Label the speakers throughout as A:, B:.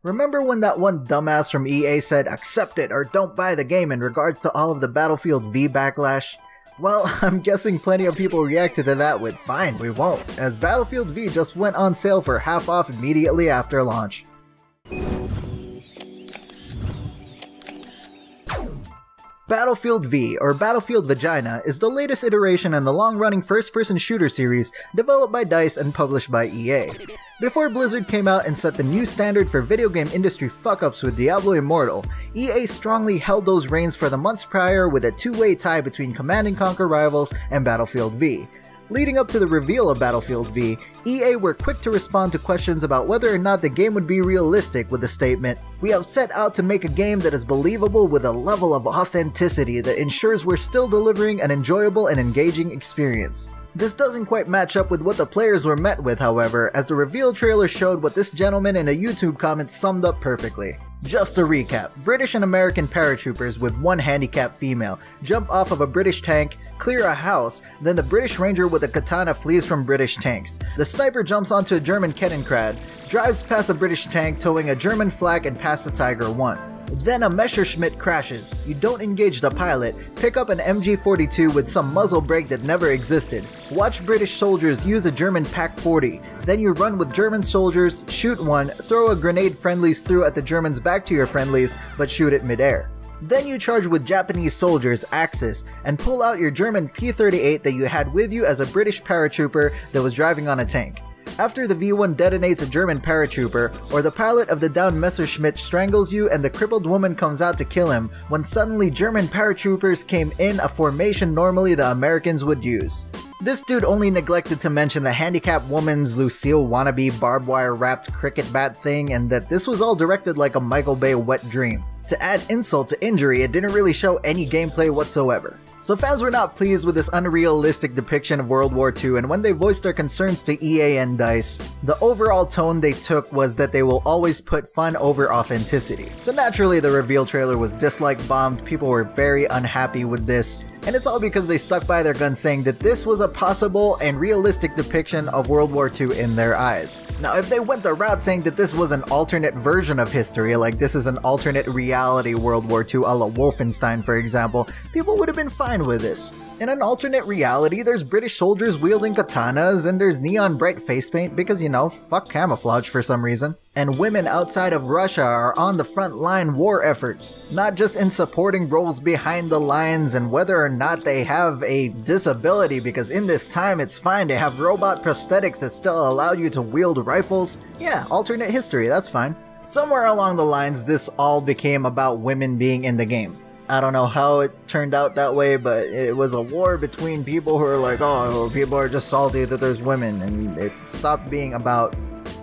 A: Remember when that one dumbass from EA said accept it or don't buy the game in regards to all of the Battlefield V backlash? Well, I'm guessing plenty of people reacted to that with fine, we won't, as Battlefield V just went on sale for half off immediately after launch. Battlefield V, or Battlefield Vagina, is the latest iteration in the long-running first-person shooter series developed by DICE and published by EA. Before Blizzard came out and set the new standard for video game industry fuck-ups with Diablo Immortal, EA strongly held those reins for the months prior with a two-way tie between Command & Conquer Rivals and Battlefield V. Leading up to the reveal of Battlefield V, EA were quick to respond to questions about whether or not the game would be realistic with the statement, "We have set out to make a game that is believable with a level of authenticity that ensures we're still delivering an enjoyable and engaging experience." This doesn't quite match up with what the players were met with, however, as the reveal trailer showed what this gentleman in a YouTube comment summed up perfectly. Just to recap, British and American paratroopers with one handicapped female jump off of a British tank, clear a house, then the British Ranger with a katana flees from British tanks. The sniper jumps onto a German Kettenkrad, drives past a British tank towing a German flag and past the Tiger 1. Then a Messerschmitt crashes. You don't engage the pilot, pick up an MG42 with some muzzle brake that never existed, watch British soldiers use a German Pak-40, then you run with German soldiers, shoot one, throw a grenade friendlies through at the Germans back to your friendlies, but shoot it midair. Then you charge with Japanese soldiers, Axis, and pull out your German P-38 that you had with you as a British paratrooper that was driving on a tank. After the V1 detonates a German paratrooper, or the pilot of the downed Messerschmitt strangles you and the crippled woman comes out to kill him, when suddenly German paratroopers came in a formation normally the Americans would use. This dude only neglected to mention the handicapped woman's Lucille wannabe barbed wire wrapped cricket bat thing and that this was all directed like a Michael Bay wet dream. To add insult to injury, it didn't really show any gameplay whatsoever. So fans were not pleased with this unrealistic depiction of World War II, and when they voiced their concerns to EA and DICE, the overall tone they took was that they will always put fun over authenticity. So naturally the reveal trailer was dislike bombed, people were very unhappy with this, and it's all because they stuck by their guns saying that this was a possible and realistic depiction of World War II in their eyes. Now if they went the route saying that this was an alternate version of history, like this is an alternate reality World War II a la Wolfenstein for example, people would have been fine with this. In an alternate reality, there's British soldiers wielding katanas and there's neon bright face paint because, you know, fuck camouflage for some reason. And women outside of Russia are on the front line war efforts, not just in supporting roles behind the lines and whether or not they have a disability, because in this time it's fine to have robot prosthetics that still allow you to wield rifles. Yeah, alternate history, that's fine. Somewhere along the lines, this all became about women being in the game. I don't know how it turned out that way, but it was a war between people who are like, oh, people are just salty that there's women, and it stopped being about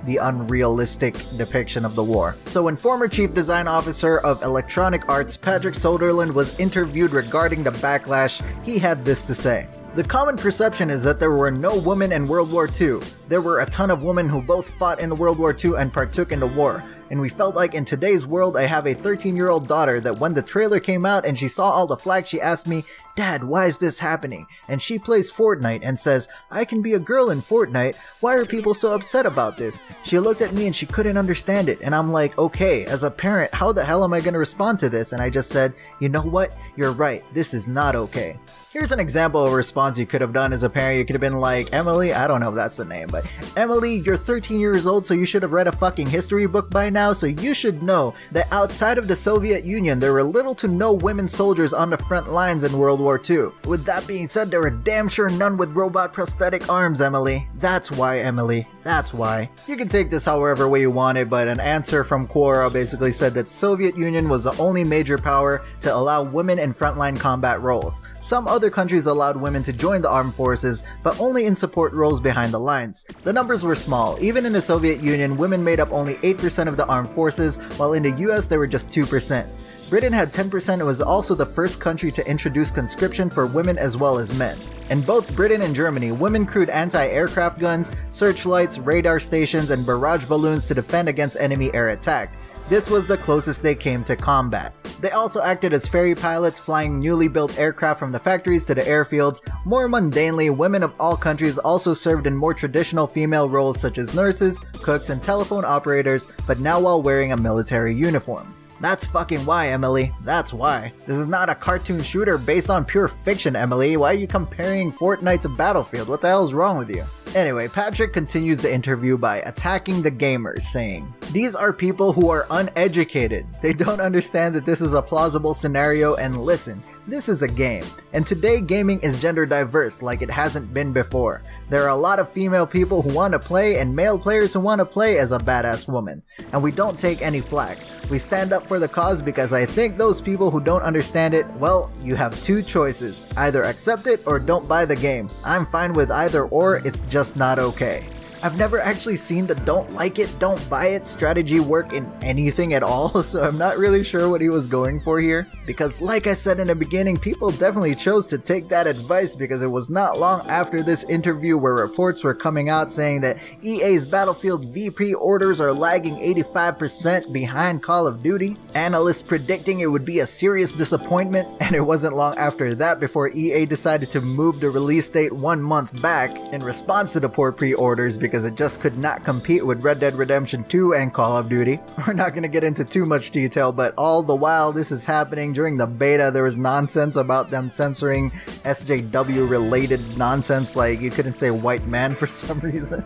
A: the unrealistic depiction of the war. So when former Chief Design Officer of Electronic Arts Patrick Soderlund was interviewed regarding the backlash, he had this to say. The common perception is that there were no women in World War II. There were a ton of women who both fought in the World War II and partook in the war. And we felt like in today's world I have a 13-year-old daughter that when the trailer came out and she saw all the flags, she asked me, "Dad, why is this happening?" And she plays Fortnite and says, "I can be a girl in Fortnite, why are people so upset about this?" She looked at me and she couldn't understand it, and I'm like, okay, as a parent, how the hell am I gonna respond to this? And I just said, you know what, you're right, this is not okay. Here's an example of a response you could have done as a parent. You could have been like, Emily, I don't know if that's the name, but Emily, you're 13 years old, so you should have read a fucking history book by now, so you should know that outside of the Soviet Union, there were little to no women soldiers on the front lines in World War II. With that being said, there were damn sure none with robot prosthetic arms, Emily. That's why, Emily. That's why. You can take this however way you want it, but an answer from Quora basically said that Soviet Union was the only major power to allow women in frontline combat roles. Some other countries allowed women to join the armed forces, but only in support roles behind the lines. The numbers were small. Even in the Soviet Union, women made up only 8% of the armed forces, while in the US they were just 2%. Britain had 10% and was also the first country to introduce conscription for women as well as men. In both Britain and Germany, women crewed anti-aircraft guns, searchlights, radar stations, and barrage balloons to defend against enemy air attack. This was the closest they came to combat. They also acted as ferry pilots, flying newly built aircraft from the factories to the airfields. More mundanely, women of all countries also served in more traditional female roles such as nurses, cooks, and telephone operators, but now while wearing a military uniform. That's fucking why, Emily. That's why. This is not a cartoon shooter based on pure fiction, Emily. Why are you comparing Fortnite to Battlefield? What the hell is wrong with you? Anyway, Patrick continues the interview by attacking the gamers, saying, "These are people who are uneducated. They don't understand that this is a plausible scenario, and listen, this is a game. And today gaming is gender diverse like it hasn't been before. There are a lot of female people who want to play and male players who want to play as a badass woman. And we don't take any flack. We stand up for the cause because I think those people who don't understand it, well, you have two choices. Either accept it or don't buy the game. I'm fine with either or, it's just not okay." I've never actually seen the don't like it, don't buy it strategy work in anything at all, so I'm not really sure what he was going for here. Because like I said in the beginning, people definitely chose to take that advice because it was not long after this interview where reports were coming out saying that EA's Battlefield V pre-orders are lagging 85% behind Call of Duty. Analysts predicting it would be a serious disappointment, and it wasn't long after that before EA decided to move the release date 1 month back in response to the poor pre-orders because it just could not compete with Red Dead Redemption 2 and Call of Duty. We're not gonna get into too much detail, but all the while this is happening, during the beta there was nonsense about them censoring SJW related nonsense, like you couldn't say white man for some reason.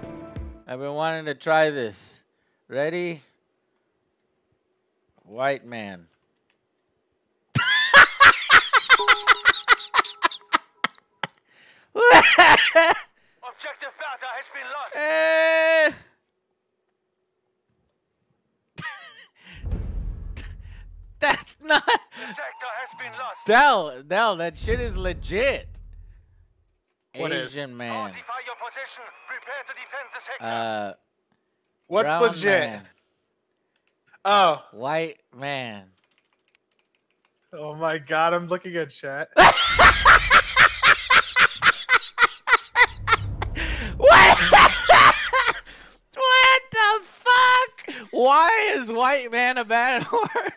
B: I've been wanting to try this. Ready? White man.
C: Objective Beta has been lost.
B: That's not.
C: The sector has been lost.
B: Dell, that shit is legit.
D: What
B: Asian man.
C: Fortify your position. Prepare to defend the sector.
D: What's
B: brown
D: legit?
B: man.
D: Oh.
B: White man.
D: Oh my god, I'm looking at chat.
B: What the fuck? Why is white man a bad word?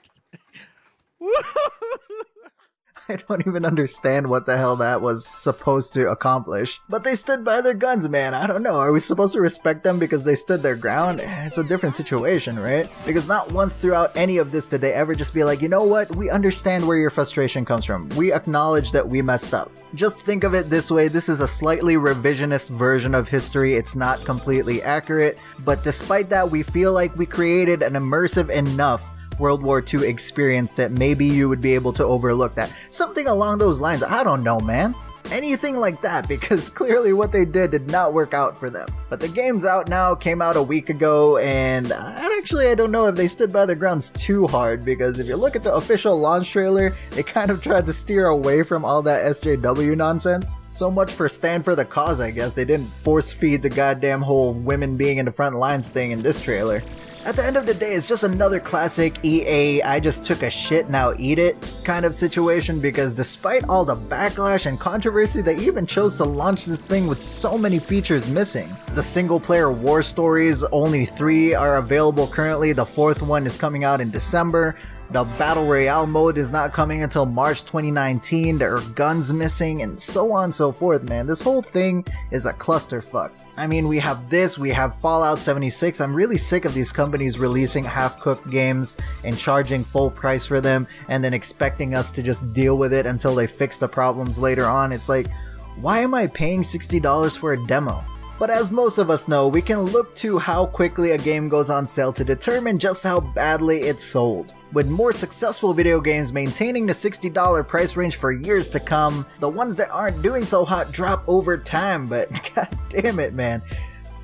A: I don't even understand what the hell that was supposed to accomplish. But they stood by their guns, man. I don't know. Are we supposed to respect them because they stood their ground? It's a different situation, right? Because not once throughout any of this did they ever just be like, you know what? We understand where your frustration comes from. We acknowledge that we messed up. Just think of it this way. This is a slightly revisionist version of history. It's not completely accurate. But despite that, we feel like we created an immersive enough World War II experience that maybe you would be able to overlook that. Something along those lines. I don't know, man. Anything like that, because clearly what they did not work out for them. But the game's out now, came out a week ago, and actually I don't know if they stood by their grounds too hard, because if you look at the official launch trailer, they kind of tried to steer away from all that SJW nonsense. So much for stand for the cause, I guess. They didn't force feed the goddamn whole women being in the front lines thing in this trailer. At the end of the day, it's just another classic EA, I just took a shit, now eat it kind of situation, because despite all the backlash and controversy, they even chose to launch this thing with so many features missing. The single player war stories, only 3 are available currently, the 4th one is coming out in December. The Battle Royale mode is not coming until March 2019, there are guns missing, and so on and so forth, man. This whole thing is a clusterfuck. I mean, we have this, we have Fallout 76, I'm really sick of these companies releasing half-cooked games and charging full price for them, and then expecting us to just deal with it until they fix the problems later on. It's like, why am I paying $60 for a demo? But as most of us know, we can look to how quickly a game goes on sale to determine just how badly it's sold. With more successful video games maintaining the $60 price range for years to come, the ones that aren't doing so hot drop over time, but god damn it, man.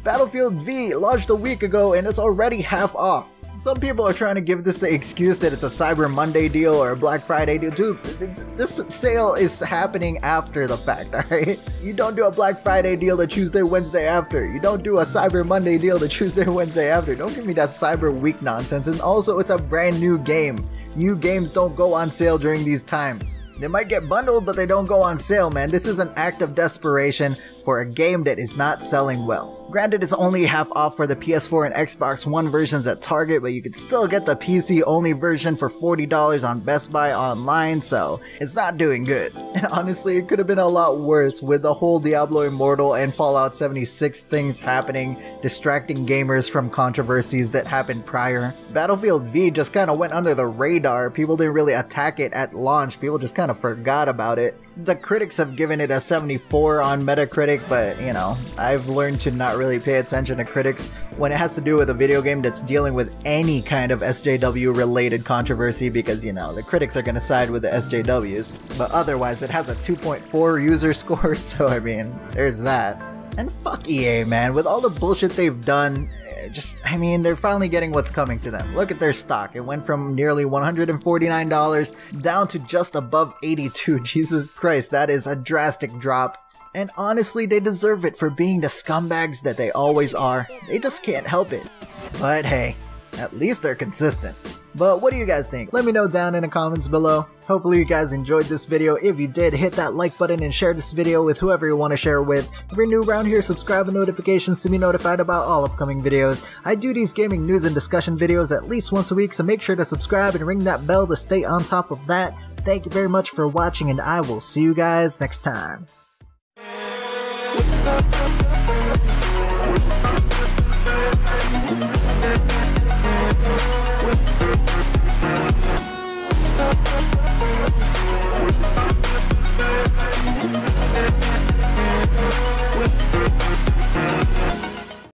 A: Battlefield V launched a week ago and it's already half off. Some people are trying to give this the excuse that it's a Cyber Monday deal or a Black Friday deal. Dude, this sale is happening after the fact, alright? You don't do a Black Friday deal the Tuesday, Wednesday after. You don't do a Cyber Monday deal the Tuesday, Wednesday after. Don't give me that Cyber Week nonsense. And also, it's a brand new game. New games don't go on sale during these times. They might get bundled, but they don't go on sale, man. This is an act of desperation for a game that is not selling well. Granted, it's only half off for the PS4 and Xbox One versions at Target, but you could still get the PC only version for $40 on Best Buy online, so it's not doing good. And honestly, it could have been a lot worse with the whole Diablo Immortal and Fallout 76 things happening, distracting gamers from controversies that happened prior. Battlefield V just kind of went under the radar. People didn't really attack it at launch, people just kind of forgot about it. The critics have given it a 74 on Metacritic, but you know, I've learned to not really pay attention to critics when it has to do with a video game that's dealing with any kind of SJW related controversy, because you know, the critics are gonna side with the SJWs. But otherwise, it has a 2.4 user score, so I mean, there's that. And fuck EA, man, with all the bullshit they've done, I mean, they're finally getting what's coming to them. Look at their stock. It went from nearly $149 down to just above $82. Jesus Christ, that is a drastic drop. And honestly, they deserve it for being the scumbags that they always are. They just can't help it. But hey, at least they're consistent. But what do you guys think? Let me know down in the comments below. Hopefully you guys enjoyed this video. If you did, hit that like button and share this video with whoever you want to share it with. If you're new around here, subscribe with notifications to be notified about all upcoming videos. I do these gaming news and discussion videos at least once a week, so make sure to subscribe and ring that bell to stay on top of that. Thank you very much for watching, and I will see you guys next time.